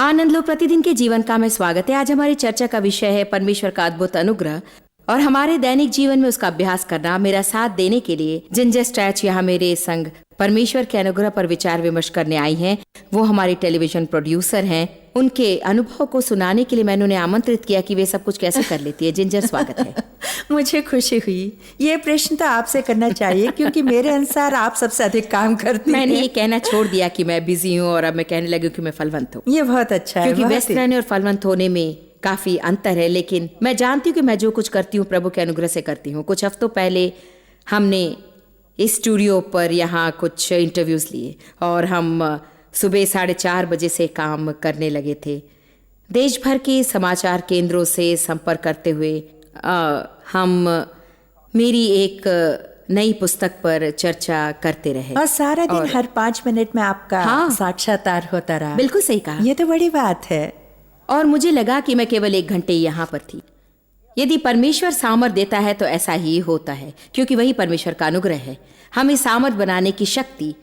आनंद लो प्रतिदिन के जीवन का में स्वागत है। आज हमारी चर्चा का विषय है परमेश्वर का अद्भुत अनुग्रह और हमारे दैनिक जीवन में उसका अभ्यास करना। मेरा साथ देने के लिए जिंजर स्ट्रैच यहाँ मेरे संग परमेश्वर के अनुग्रह पर विचार विमर्श करने आई हैं। वो हमारे टेलीविजन प्रोड्यूसर हैं। उनके अनुभव को सुनाने के लिए मैंने उन्हें आमंत्रित किया कि वे सब कुछ कैसे कर लेती है। जिंजर, स्वागत है। मुझे खुशी हुई। ये प्रश्न तो आपसे करना चाहिए क्योंकि मेरे अनुसार आप सबसे अधिक काम करती हैं। मैंने ये कहना छोड़ दिया कि मैं बिजी हूँ और अब मैं कहने लगी कि मैं फलवंत हूँ। ये बहुत अच्छा है, क्योंकि व्यस्त रहने और फलवंत होने में काफी अंतर है। लेकिन मैं जानती हूँ कि मैं जो कुछ करती हूँ प्रभु के अनुग्रह से करती हूँ। कुछ हफ्तों पहले हमने इस स्टूडियो पर यहाँ कुछ इंटरव्यूज लिए और हम सुबह 4:30 बजे से काम करने लगे थे। देश भर के समाचार केंद्रों से संपर्क करते हुए हम मेरी एक नई पुस्तक पर चर्चा करते रहे और सारा दिन हर 5 मिनट में आपका साक्षात्कार होता रहा। बिल्कुल सही कहा। ये तो बड़ी बात है। और मुझे लगा कि मैं केवल 1 घंटे यहाँ पर थी। यदि परमेश्वर सामर्थ देता है तो ऐसा ही होता है, क्योंकि वही परमेश्वर का अनुग्रह है। हमें सामर्थ बनाने की शक्ति।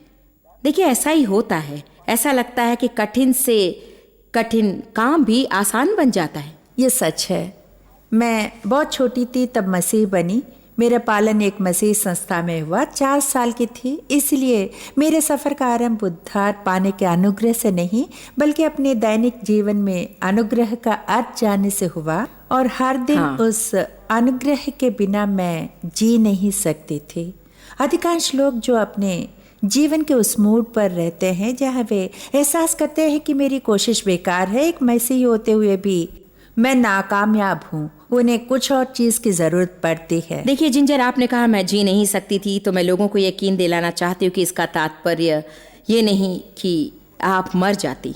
देखिए, ऐसा ही होता है। ऐसा लगता है कि कठिन से कठिन काम भी आसान बन जाता है। ये सच है। मैं बहुत छोटी थी तब मसीह बनी। मेरा पालन एक मसीह संस्था में हुआ। 4 साल की थी, इसलिए मेरे सफ़र का आरंभ उद्धार पाने के अनुग्रह से नहीं बल्कि अपने दैनिक जीवन में अनुग्रह का अर्थ जानने से हुआ। और हर दिन उस अनुग्रह के बिना मैं जी नहीं सकती थी। अधिकांश लोग जो अपने जीवन के उस मूड पर रहते हैं जहाँ वे एहसास करते हैं कि मेरी कोशिश बेकार है, एक मसीह होते हुए भी मैं नाकामयाब हूँ, उन्हें कुछ और चीज की जरूरत पड़ती है। देखिए जिंजर, आपने कहा मैं जी नहीं सकती थी, तो मैं लोगों को यकीन दिलाना चाहती हूँ कि इसका तात्पर्य ये नहीं कि आप मर जाती,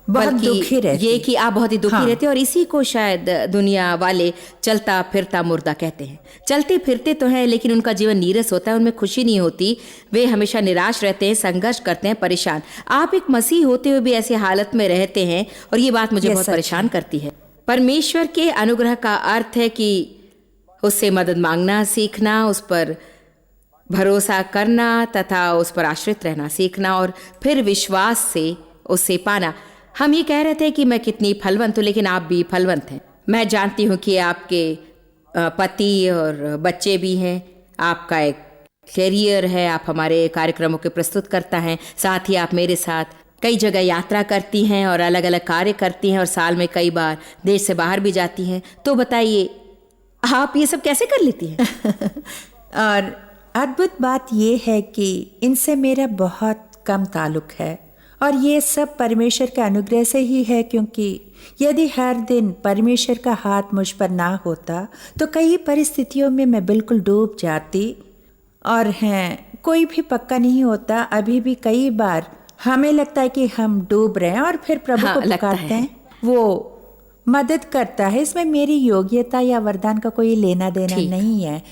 बहुत दुखी रहती। ये कि आप बहुत ही दुखी रहते। और इसी को शायद दुनिया वाले चलता फिरता मुर्दा कहते हैं। चलते फिरते तो हैं लेकिन उनका जीवन नीरस होता है, उनमें खुशी नहीं होती। वे हमेशा निराश रहते हैं, संघर्ष करते हैं, परेशान। आप एक मसीह होते हुए भी ऐसी हालत में रहते हैं और ये बात मुझे बहुत परेशान करती है। परमेश्वर के अनुग्रह का अर्थ है कि उससे मदद मांगना सीखना, उस पर भरोसा करना तथा उस पर आश्रित रहना सीखना और फिर विश्वास से उसे पाना। हम ये कह रहे थे कि मैं कितनी फलवंत हूँ, लेकिन आप भी फलवंत हैं। मैं जानती हूँ कि आपके पति और बच्चे भी हैं, आपका एक कैरियर है, आप हमारे कार्यक्रमों के प्रस्तुत करता हैं। साथ ही आप मेरे साथ कई जगह यात्रा करती हैं और अलग अलग कार्य करती हैं और साल में कई बार देश से बाहर भी जाती हैं। तो बताइए, आप ये सब कैसे कर लेती हैं? और अद्भुत बात ये है कि इनसे मेरा बहुत कम ताल्लुक है और ये सब परमेश्वर के अनुग्रह से ही है, क्योंकि यदि हर दिन परमेश्वर का हाथ मुझ पर ना होता तो कई परिस्थितियों में मैं बिल्कुल डूब जाती। और हैं, कोई भी पक्का नहीं होता। अभी भी कई बार हमें लगता है कि हम डूब रहे हैं और फिर प्रभु को पुकारते हैं, वो मदद करता है। इसमें मेरी योग्यता या वरदान का कोई लेना देना नहीं है।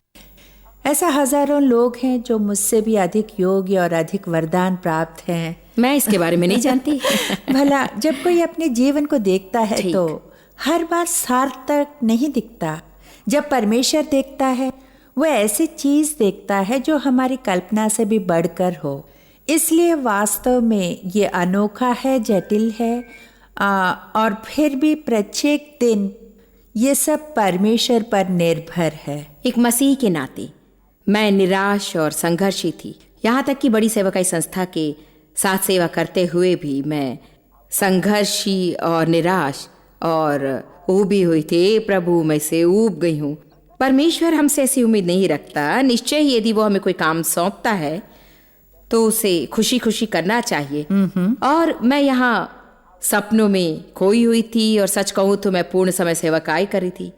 ऐसा हजारों लोग हैं जो मुझसे भी अधिक योग्य और अधिक वरदान प्राप्त हैं। मैं इसके बारे में नहीं जानती। भला जब कोई अपने जीवन को देखता है तो हर बार सार्थक नहीं दिखता। जब परमेश्वर देखता है वह ऐसी चीज देखता है जो हमारी कल्पना से भी बढ़कर हो। इसलिए वास्तव में ये अनोखा है, जटिल है और फिर भी प्रत्येक दिन ये सब परमेश्वर पर निर्भर है। एक मसीह के नाते मैं निराश और संघर्षी थी। यहाँ तक कि बड़ी सेवकाई संस्था के साथ सेवा करते हुए भी मैं संघर्षी और निराश और ऊबी हुई थी। प्रभु, मैं से ऊब गई हूँ। परमेश्वर हमसे ऐसी उम्मीद नहीं रखता। निश्चय ही यदि वो हमें कोई काम सौंपता है तो उसे खुशी खुशी करना चाहिए। और मैं यहाँ सपनों में खोई हुई थी और सच कहूँ तो मैं पूर्ण समय सेवकाई कर रही थी,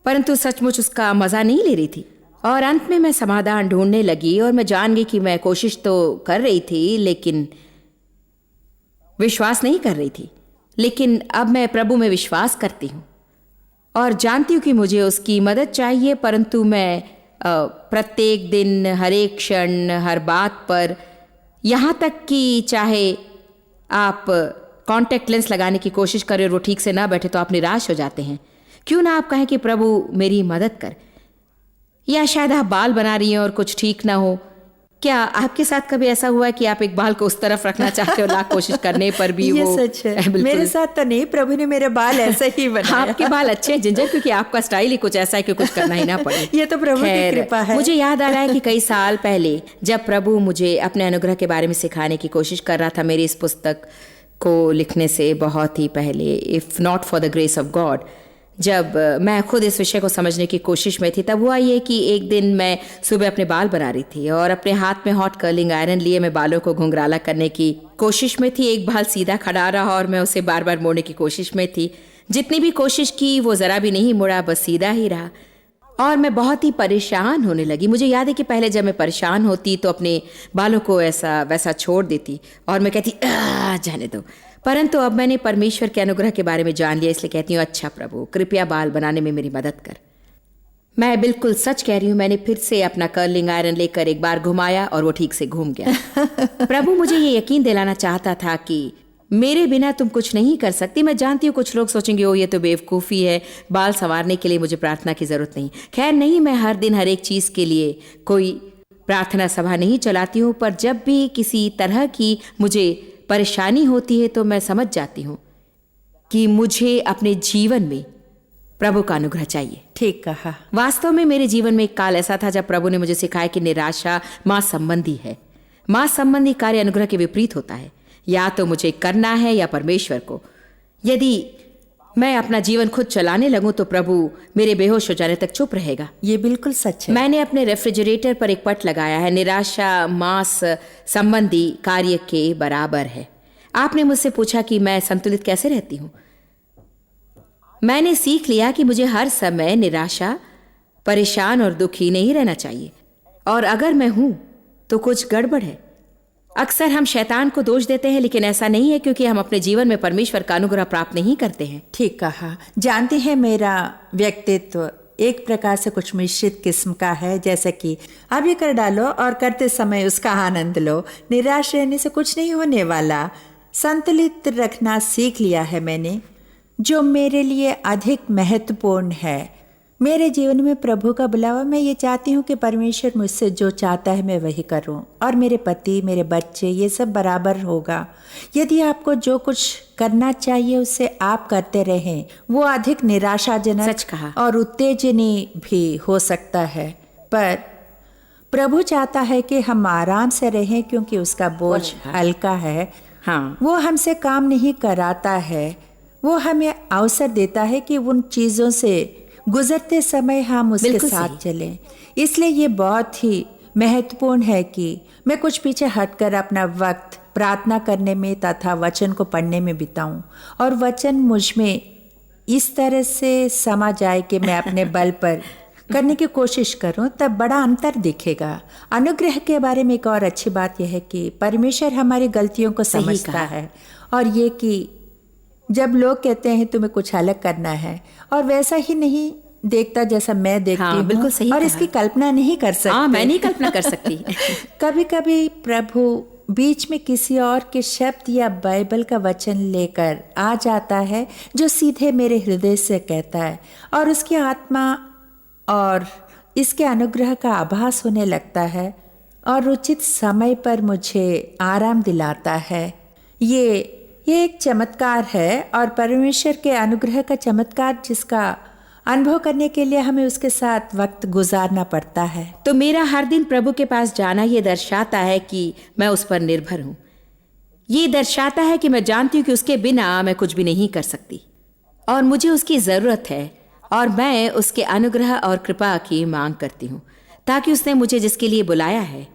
परंतु सचमुच उसका मजा नहीं ले रही थी। और अंत में मैं समाधान ढूंढने लगी और मैं जान गई कि मैं कोशिश तो कर रही थी लेकिन विश्वास नहीं कर रही थी। लेकिन अब मैं प्रभु में विश्वास करती हूँ और जानती हूँ कि मुझे उसकी मदद चाहिए। परंतु मैं प्रत्येक दिन, हर एक क्षण, हर बात पर, यहाँ तक कि चाहे आप कॉन्टैक्ट लेंस लगाने की कोशिश करें और वो ठीक से ना बैठे तो आप निराश हो जाते हैं। क्यों ना आप कहें कि प्रभु मेरी मदद कर। या शायद आप बाल बना रही हैं और कुछ ठीक ना हो, क्या आपके साथ कभी ऐसा हुआ है कि आप एक बाल को उस तरफ रखना चाहते हो, लाख कोशिश करने पर भी ये वो सच है। बिल्कुल। मेरे साथ तो नहीं, प्रभु ने मेरे बाल ऐसे ही बनाया। आपके बाल अच्छे हैं जिंजर, क्योंकि आपका स्टाइल ही कुछ ऐसा है कि कुछ करना ही ना पड़े। ये तो प्रभु की खैर, कृपा है। मुझे याद आ रहा है कि कई साल पहले जब प्रभु मुझे अपने अनुग्रह के बारे में सिखाने की कोशिश कर रहा था, मेरी इस पुस्तक को लिखने से बहुत ही पहले, if not for the grace of God, जब मैं खुद इस विषय को समझने की कोशिश में थी, तब हुआ ये कि एक दिन मैं सुबह अपने बाल बना रही थी और अपने हाथ में हॉट कर्लिंग आयरन लिए मैं बालों को घुंघराला करने की कोशिश में थी। एक बाल सीधा खड़ा रहा और मैं उसे बार बार मोड़ने की कोशिश में थी। जितनी भी कोशिश की वो ज़रा भी नहीं मुड़ा, बस सीधा ही रहा और मैं बहुत ही परेशान होने लगी। मुझे याद है कि पहले जब मैं परेशान होती तो अपने बालों को ऐसा वैसा छोड़ देती और मैं कहती जाने दो, परंतु अब मैंने परमेश्वर के अनुग्रह के बारे में जान लिया, इसलिए कहती हूँ अच्छा प्रभु कृपया बाल बनाने में मेरी मदद कर। मैं बिल्कुल सच कह रही हूँ, मैंने फिर से अपना कर्लिंग आयरन लेकर एक बार घुमाया और वो ठीक से घूम गया। प्रभु मुझे ये यकीन दिलाना चाहता था कि मेरे बिना तुम कुछ नहीं कर सकती। मैं जानती हूँ कुछ लोग सोचेंगे ओ ये तो बेवकूफ़ी है, बाल संवारने के लिए मुझे प्रार्थना की ज़रूरत नहीं। खैर नहीं, मैं हर दिन हर एक चीज़ के लिए कोई प्रार्थना सभा नहीं चलाती हूँ, पर जब भी किसी तरह की मुझे परेशानी होती है तो मैं समझ जाती हूँ कि मुझे अपने जीवन में प्रभु का अनुग्रह चाहिए। ठीक कहा। वास्तव में मेरे जीवन में एक काल ऐसा था जब प्रभु ने मुझे सिखाया कि निराशा माँ संबंधी है। माँ संबंधी कार्य अनुग्रह के विपरीत होता है। या तो मुझे करना है या परमेश्वर को। यदि मैं अपना जीवन खुद चलाने लगूं तो प्रभु मेरे बेहोश हो जाने तक चुप रहेगा। ये बिल्कुल सच है। मैंने अपने रेफ्रिजरेटर पर एक पट लगाया है, निराशा मांस संबंधी कार्य के बराबर है। आपने मुझसे पूछा कि मैं संतुलित कैसे रहती हूं। मैंने सीख लिया कि मुझे हर समय निराशा, परेशान और दुखी नहीं रहना चाहिए, और अगर मैं हूं तो कुछ गड़बड़ है। अक्सर हम शैतान को दोष देते हैं, लेकिन ऐसा नहीं है, क्योंकि हम अपने जीवन में परमेश्वर का अनुग्रह प्राप्त नहीं करते हैं। ठीक कहा। जानते हैं, मेरा व्यक्तित्व एक प्रकार से कुछ मिश्रित किस्म का है। जैसे कि अभी कर डालो और करते समय उसका आनंद लो। निराश रहने से कुछ नहीं होने वाला। संतुलित रखना सीख लिया है मैंने, जो मेरे लिए अधिक महत्वपूर्ण है। मेरे जीवन में प्रभु का बुलावा, मैं ये चाहती हूँ कि परमेश्वर मुझसे जो चाहता है मैं वही करूँ, और मेरे पति, मेरे बच्चे, ये सब बराबर होगा। यदि आपको जो कुछ करना चाहिए उसे आप करते रहें, वो अधिक निराशाजनक सच कहा और उत्तेजनी भी हो सकता है। पर प्रभु चाहता है कि हम आराम से रहें, क्योंकि उसका बोझ हल्का है। हाँ, वो हमसे काम नहीं कराता है, वो हमें अवसर देता है कि उन चीज़ों से गुजरते समय हम उसके साथ चलें। इसलिए ये बहुत ही महत्वपूर्ण है कि मैं कुछ पीछे हटकर अपना वक्त प्रार्थना करने में तथा वचन को पढ़ने में बिताऊं, और वचन मुझ में इस तरह से समा जाए कि मैं अपने बल पर करने की कोशिश करूं, तब बड़ा अंतर दिखेगा। अनुग्रह के बारे में एक और अच्छी बात यह है कि परमेश्वर हमारी गलतियों को समझता है, और ये कि जब लोग कहते हैं तुम्हें कुछ अलग करना है और वैसा ही नहीं देखता जैसा मैं देखती हूँ, बिल्कुल सही और कहा। इसकी कल्पना नहीं कर सकते। हाँ, मैं नहीं कल्पना कर सकती। कभी कभी प्रभु बीच में किसी और के शब्द या बाइबल का वचन लेकर आ जाता है, जो सीधे मेरे हृदय से कहता है, और उसकी आत्मा और इसके अनुग्रह का आभास होने लगता है, और उचित समय पर मुझे आराम दिलाता है। ये एक चमत्कार है, और परमेश्वर के अनुग्रह का चमत्कार जिसका अनुभव करने के लिए हमें उसके साथ वक्त गुजारना पड़ता है। तो मेरा हर दिन प्रभु के पास जाना ये दर्शाता है कि मैं उस पर निर्भर हूँ। ये दर्शाता है कि मैं जानती हूँ कि उसके बिना मैं कुछ भी नहीं कर सकती, और मुझे उसकी ज़रूरत है, और मैं उसके अनुग्रह और कृपा की मांग करती हूँ, ताकि उसने मुझे जिसके लिए बुलाया है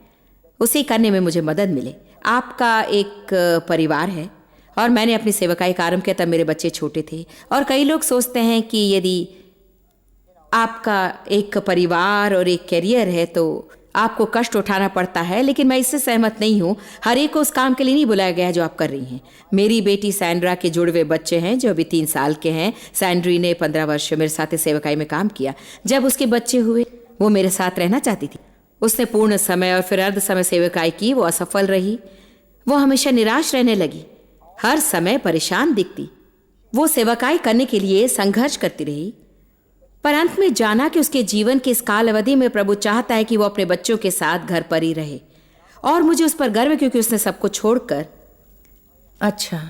उसे करने में मुझे मदद मिले। आपका एक परिवार है, और मैंने अपनी सेवकाई का आरंभ किया तब मेरे बच्चे छोटे थे। और कई लोग सोचते हैं कि यदि आपका एक परिवार और एक करियर है तो आपको कष्ट उठाना पड़ता है, लेकिन मैं इससे सहमत नहीं हूँ। हर एक को उस काम के लिए नहीं बुलाया गया है जो आप कर रही हैं। मेरी बेटी सैंड्रा के जुड़वे बच्चे हैं जो अभी 3 साल के हैं। सैंड्री ने 15 वर्ष मेरे साथ सेवकाई में काम किया। जब उसके बच्चे हुए वो मेरे साथ रहना चाहती थी। उसने पूर्ण समय और फिर अर्ध समय सेवकाई की। वो असफल रही। वो हमेशा निराश रहने लगी, हर समय परेशान दिखती। वो सेवकाई करने के लिए संघर्ष करती रही, पर अंत में जाना कि उसके जीवन की इस काल अवधि में प्रभु चाहता है कि वो अपने बच्चों के साथ घर पर ही रहे। और मुझे उस पर गर्व है क्योंकि उसने सबको छोड़कर अच्छा।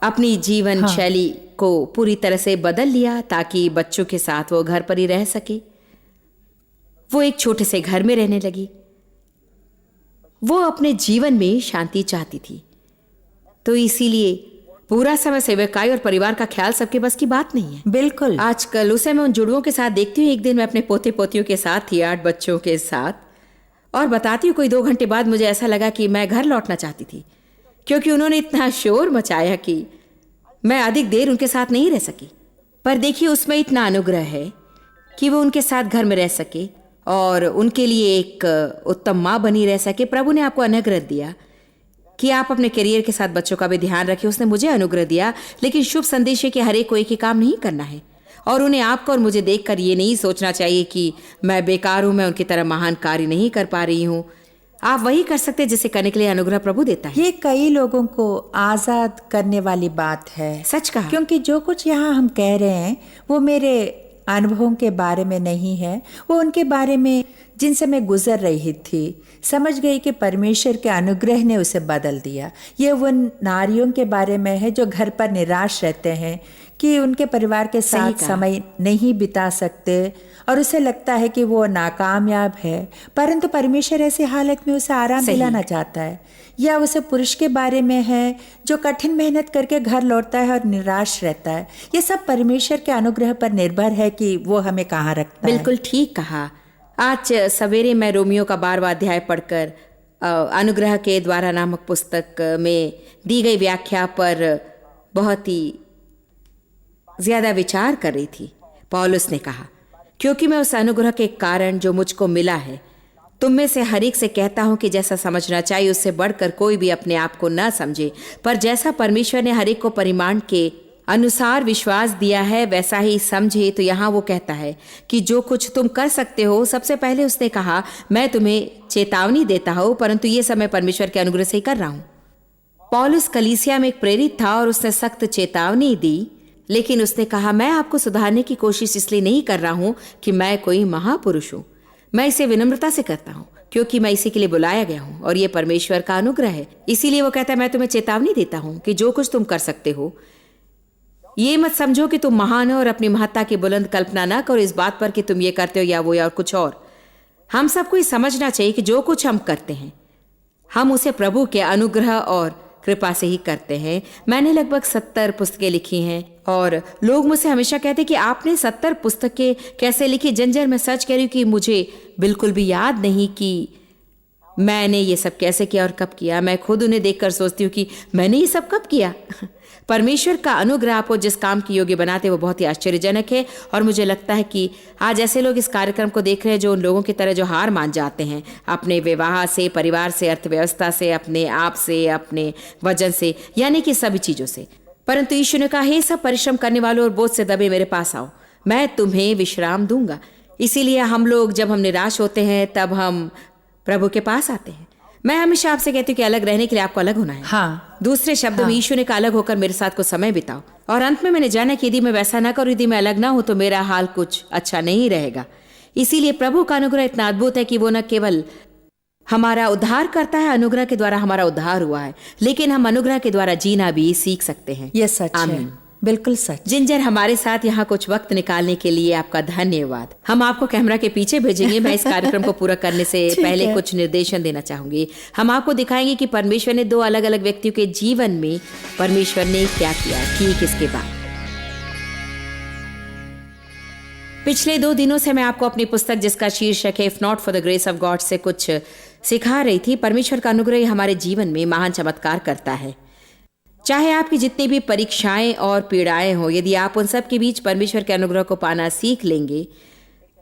अपनी जीवन शैली को पूरी तरह से बदल लिया ताकि बच्चों के साथ वो घर पर ही रह सके। वो एक छोटे से घर में रहने लगी। वो अपने जीवन में शांति चाहती थी, तो इसीलिए पूरा समय सेवकाई और परिवार का ख्याल सबके बस की बात नहीं है। बिल्कुल। आजकल उसे मैं उन जुड़वों के साथ देखती हूँ। एक दिन मैं अपने पोते पोतियों के साथ थी, 8 बच्चों के साथ, और बताती हूँ कोई 2 घंटे बाद मुझे ऐसा लगा कि मैं घर लौटना चाहती थी, क्योंकि उन्होंने इतना शोर मचाया कि मैं अधिक देर उनके साथ नहीं रह सकी। पर देखिए, उसमें इतना अनुग्रह है कि वो उनके साथ घर में रह सके और उनके लिए एक उत्तम माँ बनी रह सके। प्रभु ने आपको अनुग्रह दिया कि आप अपने करियर के साथ बच्चों का भी ध्यान रखें। उसने मुझे अनुग्रह दिया, लेकिन शुभ संदेश है कि हर एक को एक ही काम नहीं करना है, और उन्हें आपको और मुझे देखकर ये नहीं सोचना चाहिए कि मैं बेकार हूं, मैं उनकी तरह महान कार्य नहीं कर पा रही हूं। आप वही कर सकते हैं जिसे करने के लिए अनुग्रह प्रभु देता है। ये कई लोगों को आजाद करने वाली बात है। सच कहा। क्योंकि जो कुछ यहाँ हम कह रहे हैं वो मेरे अनुभवों के बारे में नहीं है, वो उनके बारे में जिनसे मैं गुजर रही थी। समझ गई कि परमेश्वर के अनुग्रह ने उसे बदल दिया। ये उन नारियों के बारे में है जो घर पर निराश रहते हैं कि उनके परिवार के साथ समय नहीं बिता सकते और उसे लगता है कि वो नाकामयाब है, परंतु परमेश्वर ऐसी हालत में उसे आराम दिलाना चाहता है। या उसे पुरुष के बारे में है जो कठिन मेहनत करके घर लौटता है और निराश रहता है। ये सब परमेश्वर के अनुग्रह पर निर्भर है कि वो हमें कहाँ रखता है। बिल्कुल ठीक कहा। आज सवेरे मैं रोमियो का 12वां अध्याय पढ़कर अनुग्रह के द्वारा नामक पुस्तक में दी गई व्याख्या पर बहुत ही ज्यादा विचार कर रही थी। पौलुस ने कहा, क्योंकि मैं उस अनुग्रह के कारण जो मुझको मिला है तुम में से हर एक से कहता हूं कि जैसा समझना चाहिए उससे बढ़कर कोई भी अपने आप को न समझे, पर जैसा परमेश्वर ने हर एक को परिमाण के अनुसार विश्वास दिया है वैसा ही समझे। तो यहाँ वो कहता है कि जो कुछ तुम कर सकते हो, सबसे पहले उसने कहा मैं तुम्हें चेतावनी देता हूं, परंतु ये सब मैं परमेश्वर के अनुग्रह से ही कर रहा हूं। पौलुस कलीसिया में एक प्रेरित था और उसने सख्त चेतावनी दी, लेकिन उसने कहा मैं आपको सुधारने की कोशिश इसलिए नहीं कर रहा हूं कि मैं कोई महापुरुष हूं। मैं इसे विनम्रता से करता हूं क्योंकि मैं इसी के लिए बुलाया गया हूं और ये परमेश्वर का अनुग्रह है। इसीलिए वो कहता है मैं तुम्हें चेतावनी देता हूं कि जो कुछ तुम कर सकते हो, ये मत समझो कि तुम महान हो और अपनी महत्ता की बुलंद कल्पना ना करो इस बात पर कि तुम ये करते हो या वो या कुछ और। हम सबको ये समझना चाहिए कि जो कुछ हम करते हैं हम उसे प्रभु के अनुग्रह और कृपा से ही करते हैं। मैंने लगभग 70 पुस्तकें लिखी हैं और लोग मुझसे हमेशा कहते हैं कि आपने 70 पुस्तकें कैसे लिखी। जंजर मैं सच कह रही हूँ कि मुझे बिल्कुल भी याद नहीं कि मैंने ये सब कैसे किया और कब किया। मैं खुद उन्हें देखकर सोचती हूँ कि मैंने ये सब कब किया। परमेश्वर का अनुग्रह आपको जिस काम की योग्य बनाते वो बहुत ही आश्चर्यजनक है। और मुझे लगता है कि आज ऐसे लोग इस कार्यक्रम को देख रहे हैं जो उन लोगों की तरह जो हार मान जाते हैं अपने विवाह से, परिवार से, अर्थव्यवस्था से, अपने आप से, अपने वजन से, यानी कि सभी चीज़ों से। परंतु यीशु ने कहा, हे सब परिश्रम करने वालों और बोझ से दबे मेरे पास आओ, मैं तुम्हें विश्राम दूंगा। इसीलिए हम लोग जब हम निराश होते हैं तब हम प्रभु के पास आते हैं। मैं हमेशा आपसे कहती हूँ कि अलग रहने के लिए आपको अलग होना है। हाँ। दूसरे शब्दों में यीशु ने कहा अलग होकर मेरे साथ कुछ समय बिताओ। और अंत में मैंने जाना कि यदि मैं वैसा ना करूँ, यदि मैं अलग ना हूं तो मेरा हाल कुछ अच्छा नहीं रहेगा। इसीलिए प्रभु का अनुग्रह इतना अद्भुत है कि वो न केवल हमारा उद्धार करता है, अनुग्रह के द्वारा हमारा उद्धार हुआ है, लेकिन हम अनुग्रह के द्वारा जीना भी सीख सकते हैं। ये सच है, बिल्कुल सच। जिंजर हमारे साथ यहाँ कुछ वक्त निकालने के लिए आपका धन्यवाद। हम आपको कैमरा के पीछे भेजेंगे। मैं इस कार्यक्रम को पूरा करने से पहले कुछ निर्देशन देना चाहूंगी। हम आपको दिखाएंगे कि परमेश्वर ने 2 अलग अलग व्यक्तियों के जीवन में परमेश्वर ने क्या किया ठीक इसके बाद। पिछले 2 दिनों से मैं आपको अपनी पुस्तक जिसका शीर्षक है if not for the grace of God से कुछ सिखा रही थी। परमेश्वर का अनुग्रह हमारे जीवन में महान चमत्कार करता है। चाहे आपकी जितनी भी परीक्षाएं और पीड़ाएं हो, यदि आप उन सब के बीच परमेश्वर के अनुग्रह को पाना सीख लेंगे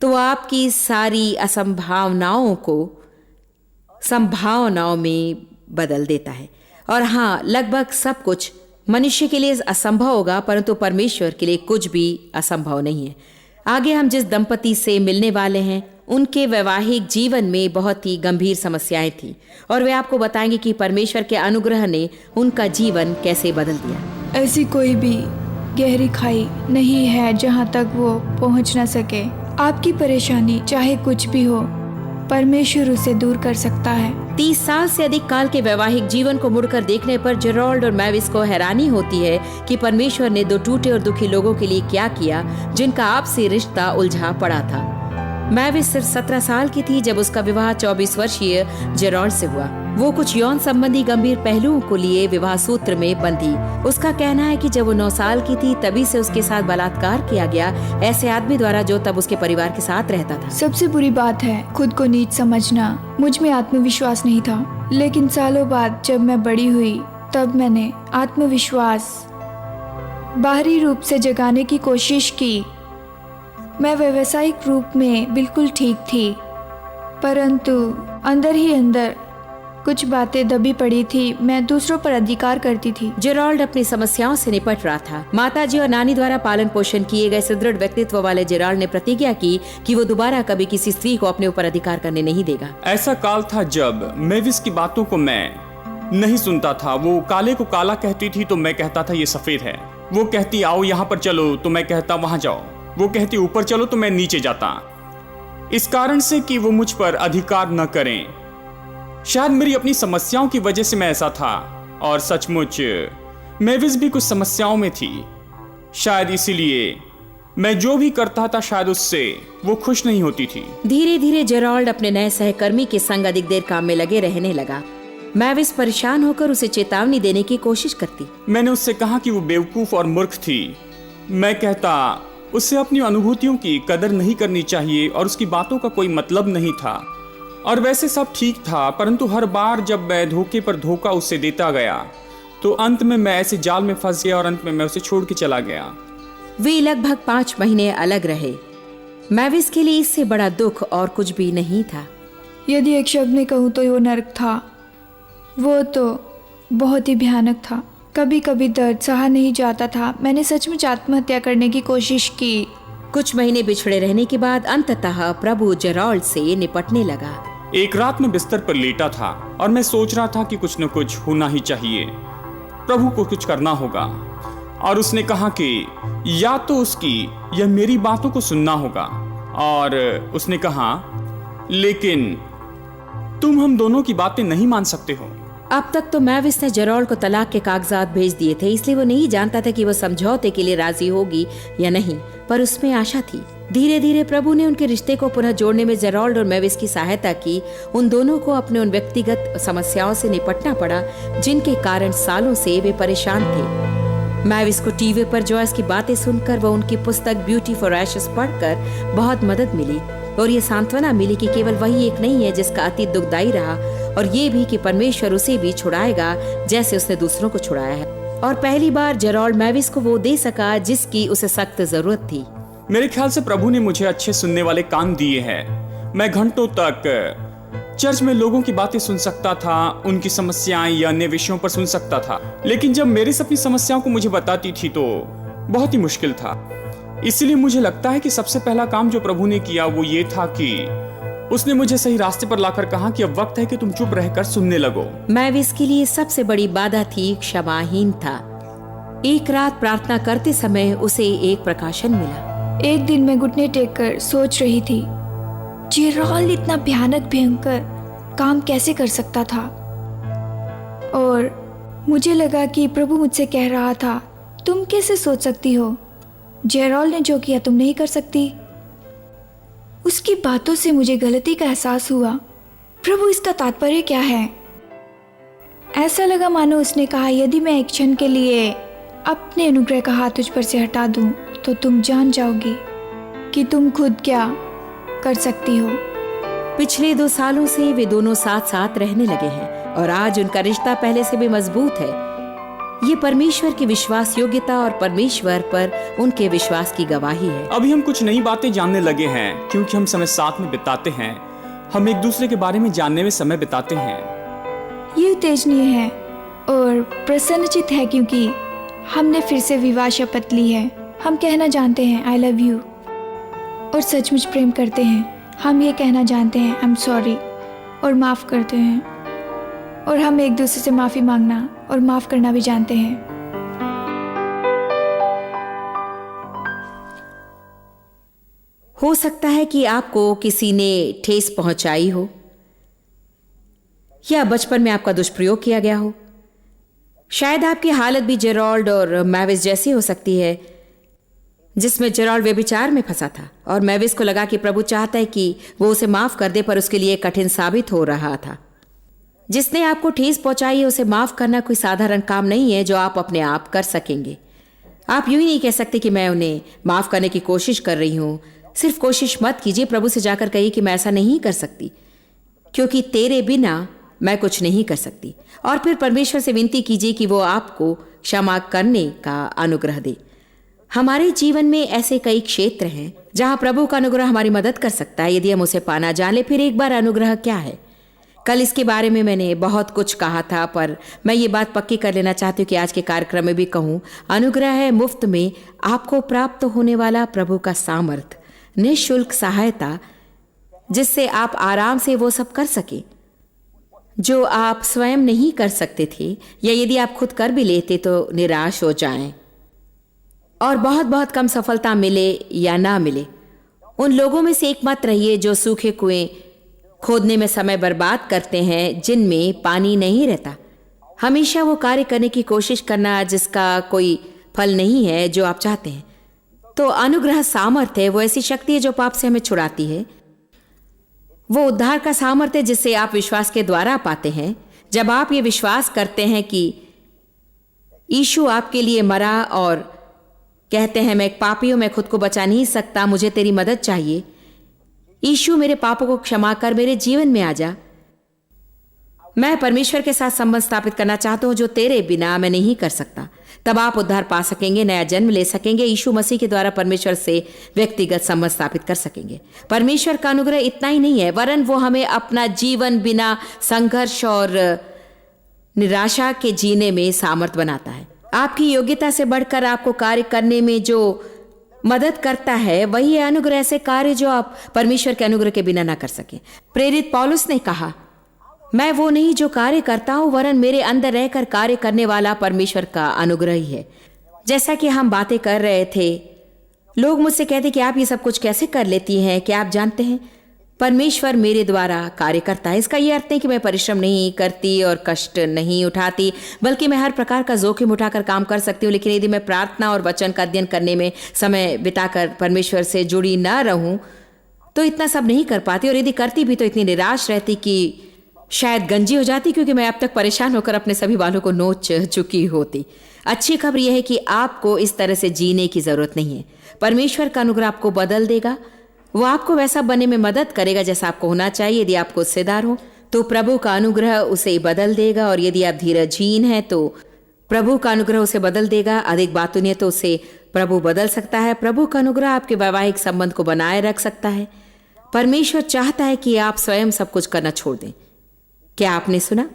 तो आपकी सारी असंभावनाओं को संभावनाओं में बदल देता है। और हाँ, लगभग सब कुछ मनुष्य के लिए असंभव होगा, परंतु परमेश्वर के लिए कुछ भी असंभव नहीं है। आगे हम जिस दंपति से मिलने वाले हैं उनके वैवाहिक जीवन में बहुत ही गंभीर समस्याएं थी और वे आपको बताएंगे कि परमेश्वर के अनुग्रह ने उनका जीवन कैसे बदल दिया। ऐसी कोई भी गहरी खाई नहीं है जहां तक वो पहुंच न सके। आपकी परेशानी चाहे कुछ भी हो, परमेश्वर उसे दूर कर सकता है। 30 साल से अधिक काल के वैवाहिक जीवन को मुड़कर देखने पर जेरोल्ड और मैविस को हैरानी होती है कि परमेश्वर ने दो टूटे और दुखी लोगों के लिए क्या किया जिनका आपसी रिश्ता उलझा पड़ा था। मैविस सिर्फ 17 साल की थी जब उसका विवाह 24 वर्षीय जेरोल्ड से हुआ। वो कुछ यौन संबंधी गंभीर पहलुओं को लिए विवाह सूत्र में बंधी। उसका कहना है कि जब वो 9 साल की थी तभी से उसके साथ बलात्कार किया गया, ऐसे आदमी द्वारा जो तब उसके परिवार के साथ रहता था। सबसे बुरी बात है खुद को नीच समझना। मुझ में आत्मविश्वास नहीं था, लेकिन सालों बाद जब मैं बड़ी हुई तब मैंने आत्मविश्वास बाहरी रूप से जगाने की कोशिश की। मैं व्यावसायिक रूप में बिल्कुल ठीक थी, परंतु अंदर ही अंदर कुछ बातें दबी पड़ी थी। मैं दूसरों पर अधिकार करती थी। जेरोल्ड अपनी समस्याओं से निपट रहा था। माताजी और नानी द्वारा पालन पोषण किए गए सुदृढ़ व्यक्तित्व वाले जेरोल्ड ने प्रतिज्ञा की कि वो दोबारा कभी किसी स्त्री को अपने ऊपर अधिकार करने नहीं देगा। ऐसा काल था जब मैविस की बातों को मैं नहीं सुनता था। वो काले को काला कहती थी तो मैं कहता था ये सफेद है। वो कहती आओ यहाँ पर चलो तो मैं कहता वहां जाओ। वो कहती ऊपर चलो तो मैं नीचे जाता, इस कारण से कि वो मुझ पर अधिकार न करें। शायद मेरी अपनी समस्याओं की वजह से मैं ऐसा था, और सचमुच मैविस भी कुछ समस्याओं में थी। शायद इसीलिए मैं जो भी करता था शायद उससे वो खुश नहीं होती थी। धीरे धीरे जेरोल्ड अपने नए सहकर्मी के संग अधिक देर काम में लगे रहने लगा। मैविस परेशान होकर उसे चेतावनी देने की कोशिश करती। मैंने उससे कहा कि वो बेवकूफ और मूर्ख थी। मैं कहता उससे अपनी अनुभूतियों की कदर नहीं करनी चाहिए और उसकी बातों का कोई मतलब नहीं था। और वैसे सब ठीक था, परंतु हर बार जब मैं धोखे पर धोखा उससे देता गया तो अंत में मैं ऐसे जाल में फंस गया और अंत में मैं उसे छोड़ के चला गया। वे लगभग 5 महीने अलग रहे। मैविस के लिए इससे बड़ा दुख और कुछ भी नहीं था। यदि एक शब्द में कहूँ तो वो नर्क था। वो तो बहुत ही भयानक था। कभी कभी दर्द सहा नहीं जाता था। मैंने सचमुच आत्महत्या करने की कोशिश की। कुछ महीने बिछड़े रहने के बाद अंततः प्रभु जेरोल्ड से निपटने लगा। एक रात में बिस्तर पर लेटा था और मैं सोच रहा था कि कुछ न कुछ होना ही चाहिए। प्रभु को कुछ करना होगा। और उसने कहा कि या तो उसकी या मेरी बातों को सुनना होगा। और उसने कहा लेकिन तुम हम दोनों की बातें नहीं मान सकते हो। अब तक तो मैविस ने जेरोल्ड को तलाक के कागजात भेज दिए थे, इसलिए वो नहीं जानता था कि वो समझौते के लिए राजी होगी या नहीं, पर उसमें आशा थी। धीरे धीरे प्रभु ने उनके रिश्ते को पुनः जोड़ने में जेरोल्ड और मैविस की सहायता की। उन दोनों को अपने उन व्यक्तिगत समस्याओं से निपटना पड़ा जिनके कारण सालों से वे परेशान थे। मैविस को टीवी पर जॉयस की बातें सुनकर व उनकी पुस्तक ब्यूटी फॉर एशेस पढ़कर बहुत मदद मिली और ये सांत्वना मिली कि केवल वही एक नहीं है जिसका अतीत दुखदायी रहा, और ये भी कि परमेश्वर उसे भी छुड़ाएगा जैसे उसने दूसरों को छुड़ाया है। और पहली बार जेरोल्ड मैविस को वो दे सका जिसकी उसे सख्त जरूरत थी। मेरे ख्याल से प्रभु ने मुझे अच्छे सुनने वाले कान दिए हैं। मैं घंटों तक चर्च में लोगों की बातें सुन सकता था, उनकी समस्याएं या अन्य विषयों पर सुन सकता था, लेकिन जब मेरी अपनी समस्याओं को मुझे बताती थी तो बहुत ही मुश्किल था। इसलिए मुझे लगता है कि सबसे पहला काम जो प्रभु ने किया वो ये था कि उसने मुझे सही रास्ते पर लाकर कहा कि अब वक्त है कि तुम चुप रहकर सुनने लगो। मैविस के लिए सबसे बड़ी बाधा थी क्षमाहीन था। एक रात प्रार्थना करते समय उसे एक प्रकाशन मिला। एक दिन मैं घुटने टेक कर सोच रही थी जेरोल्ड इतना भयंकर काम कैसे कर सकता था, और मुझे लगा कि प्रभु मुझसे कह रहा था तुम कैसे सोच सकती हो, जेरोल्ड ने जो किया तुम नहीं कर सकती। उसकी बातों से मुझे गलती का एहसास हुआ। प्रभु इसका तात्पर्य क्या है? ऐसा लगा मानो उसने कहा यदि मैं एक क्षण के लिए अपने अनुग्रह का हाथ तुझ पर से हटा दूं तो तुम जान जाओगी कि तुम खुद क्या कर सकती हो। पिछले 2 सालों से वे दोनों साथ साथ रहने लगे हैं और आज उनका रिश्ता पहले से भी मजबूत है। ये परमेश्वर की विश्वास योग्यता और परमेश्वर पर उनके विश्वास की गवाही है। अभी हम कुछ नई बातें जानने लगे हैं क्योंकि हम समय साथ में बिताते हैं। हम एक दूसरे के बारे में जानने में समय बिताते हैं। ये उत्तेजनीय है और प्रसन्नचित है क्योंकि हमने फिर से विवाह शपथ ली है। हम कहना जानते हैं आई लव यू और सचमुच प्रेम करते हैं। हम ये कहना जानते हैं आई एम सॉरी और माफ़ करते हैं, और हम एक दूसरे से माफ़ी मांगना और माफ़ करना भी जानते हैं। हो सकता है कि आपको किसी ने ठेस पहुंचाई हो या बचपन में आपका दुष्प्रयोग किया गया हो। शायद आपकी हालत भी जेरोल्ड और मैविस जैसी हो सकती है, जिसमें जेरोल्ड व्यभिचार में फंसा था और मैविस को लगा कि प्रभु चाहता है कि वो उसे माफ कर दे, पर उसके लिए कठिन साबित हो रहा था। जिसने आपको ठेस पहुंचाई है उसे माफ करना कोई साधारण काम नहीं है जो आप अपने आप कर सकेंगे। आप यूं ही नहीं कह सकते कि मैं उन्हें माफ करने की कोशिश कर रही हूं। सिर्फ कोशिश मत कीजिए, प्रभु से जाकर कहिए कि मैं ऐसा नहीं कर सकती, क्योंकि तेरे बिना मैं कुछ नहीं कर सकती। और फिर परमेश्वर से विनती कीजिए कि वो आपको क्षमा करने का अनुग्रह दे। हमारे जीवन में ऐसे कई क्षेत्र हैं जहां प्रभु का अनुग्रह हमारी मदद कर सकता है, यदि हम उसे पाना जान ले। फिर एक बार अनुग्रह क्या है? कल इसके बारे में मैंने बहुत कुछ कहा था, पर मैं ये बात पक्की कर लेना चाहती हूँ कि आज के कार्यक्रम में भी कहूँ। अनुग्रह है मुफ्त में आपको प्राप्त होने वाला प्रभु का सामर्थ, निःशुल्क सहायता, जिससे आप आराम से वो सब कर सके जो आप स्वयं नहीं कर सकते थे, या यदि आप खुद कर भी लेते तो निराश हो जाएं और बहुत बहुत कम सफलता मिले या ना मिले। उन लोगों में से एक मत रहिए जो सूखे कुएं खोदने में समय बर्बाद करते हैं जिनमें पानी नहीं रहता। हमेशा वो कार्य करने की कोशिश करना जिसका कोई फल नहीं है जो आप चाहते हैं। तो अनुग्रह सामर्थ्य है, वो ऐसी शक्ति है जो पाप से हमें छुड़ाती है। वो उद्धार का सामर्थ्य है जिसे आप विश्वास के द्वारा पाते हैं। जब आप ये विश्वास करते हैं कि यीशु आपके लिए मरा और कहते हैं मैं एक पापी हूं, मैं खुद को बचा नहीं सकता, मुझे तेरी मदद चाहिए, यीशु मेरे पापों को क्षमा कर मेरे जीवन में आ जा, मैं परमेश्वर के साथ संबंध स्थापित करना चाहता हूं जो तेरे बिना मैं नहीं कर सकता, तब आप उद्धार पा सकेंगे, नया जन्म ले सकेंगे, यीशु मसीह के द्वारा परमेश्वर से व्यक्तिगत संबंध स्थापित कर सकेंगे। परमेश्वर का अनुग्रह इतना ही नहीं है, वरन वो हमें अपना जीवन बिना संघर्ष और निराशा के जीने में सामर्थ बनाता है। आपकी योग्यता से बढ़कर आपको कार्य करने में जो मदद करता है वही है अनुग्रह, ऐसे कार्य जो आप परमेश्वर के अनुग्रह के बिना ना कर सके। प्रेरित पौलुस ने कहा, मैं वो नहीं जो कार्य करता हूं, वरन मेरे अंदर रहकर कार्य करने वाला परमेश्वर का अनुग्रह ही है। जैसा कि हम बातें कर रहे थे, लोग मुझसे कहते कि आप ये सब कुछ कैसे कर लेती हैं, क्या आप जानते हैं परमेश्वर मेरे द्वारा कार्य करता है। इसका यह अर्थ नहीं कि मैं परिश्रम नहीं करती और कष्ट नहीं उठाती, बल्कि मैं हर प्रकार का जोखिम उठाकर काम कर सकती हूँ। लेकिन यदि मैं प्रार्थना और वचन का अध्ययन करने में समय बिताकर परमेश्वर से जुड़ी ना रहूं तो इतना सब नहीं कर पाती, और यदि करती भी तो इतनी निराश रहती कि शायद गंजी हो जाती, क्योंकि मैं अब तक परेशान होकर अपने सभी बालों को नोच चुकी होती। अच्छी खबर यह है कि आपको इस तरह से जीने की जरूरत नहीं है। परमेश्वर का अनुग्रह आपको बदल देगा, वो आपको वैसा बनने में मदद करेगा जैसा आपको होना चाहिए। यदि आप गुस्सेदार हो तो प्रभु का अनुग्रह उसे बदल देगा, और यदि आप धीरजहीन हैं तो प्रभु का अनुग्रह उसे बदल देगा। अधिक बातूनी है तो उसे प्रभु बदल सकता है। प्रभु का अनुग्रह आपके वैवाहिक संबंध को बनाए रख सकता है। परमेश्वर चाहता है कि आप स्वयं सब कुछ करना छोड़ दें। क्या आपने सुना?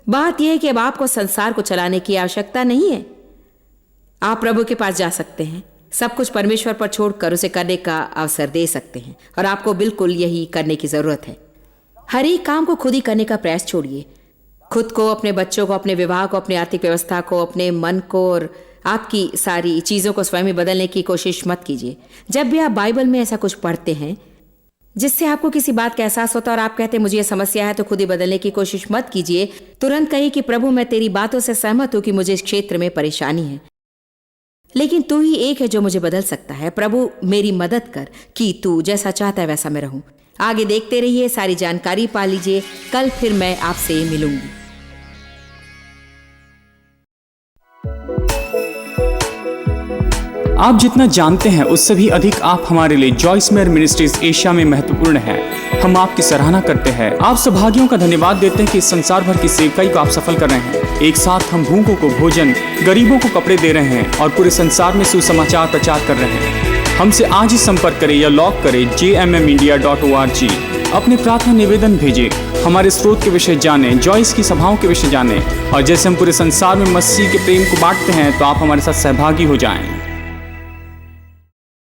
बात यह है कि अब आपको संसार को चलाने की आवश्यकता नहीं है। आप प्रभु के पास जा सकते हैं, सब कुछ परमेश्वर पर छोड़कर उसे करने का अवसर दे सकते हैं, और आपको बिल्कुल यही करने की जरूरत है। हर एक काम को खुद ही करने का प्रयास छोड़िए। खुद को, अपने बच्चों को, अपने विवाह को, अपनी आर्थिक व्यवस्था को, अपने मन को और आपकी सारी चीजों को स्वयं ही बदलने की कोशिश मत कीजिए। जब भी आप बाइबल में ऐसा कुछ पढ़ते हैं जिससे आपको किसी बात का एहसास होता है और आप कहते हैं मुझे यह समस्या है, तो खुद ही बदलने की कोशिश मत कीजिए। तुरंत कहिए कि प्रभु मैं तेरी बातों से सहमत हूं कि मुझे इस क्षेत्र में परेशानी है, लेकिन तू ही एक है जो मुझे बदल सकता है। प्रभु मेरी मदद कर कि तू जैसा चाहता है वैसा मैं रहूं। आगे देखते रहिए, सारी जानकारी पा लीजिए। कल फिर मैं आपसे मिलूंगी। आप जितना जानते हैं उससे भी अधिक आप हमारे लिए जॉइस मेयर मिनिस्ट्रीज एशिया में महत्वपूर्ण है। हम आपकी सराहना करते हैं। आप सौभाग्यों का धन्यवाद देते हैं कि इस संसार भर की सेवकाई को आप सफल कर रहे हैं। एक साथ हम भूखों को भोजन, गरीबों को कपड़े दे रहे हैं और पूरे संसार में सुसमाचार प्रचार कर रहे हैं। हमसे आज ही संपर्क करें या लॉग करें jmmindia.org। अपने प्रार्थना निवेदन भेजें, हमारे स्रोत के विषय जानें, जॉइस की सभाओं के विषय जानें, और जैसे हम पूरे संसार में मसीह के प्रेम को बांटते हैं तो आप हमारे साथ सहभागी हो जाएं।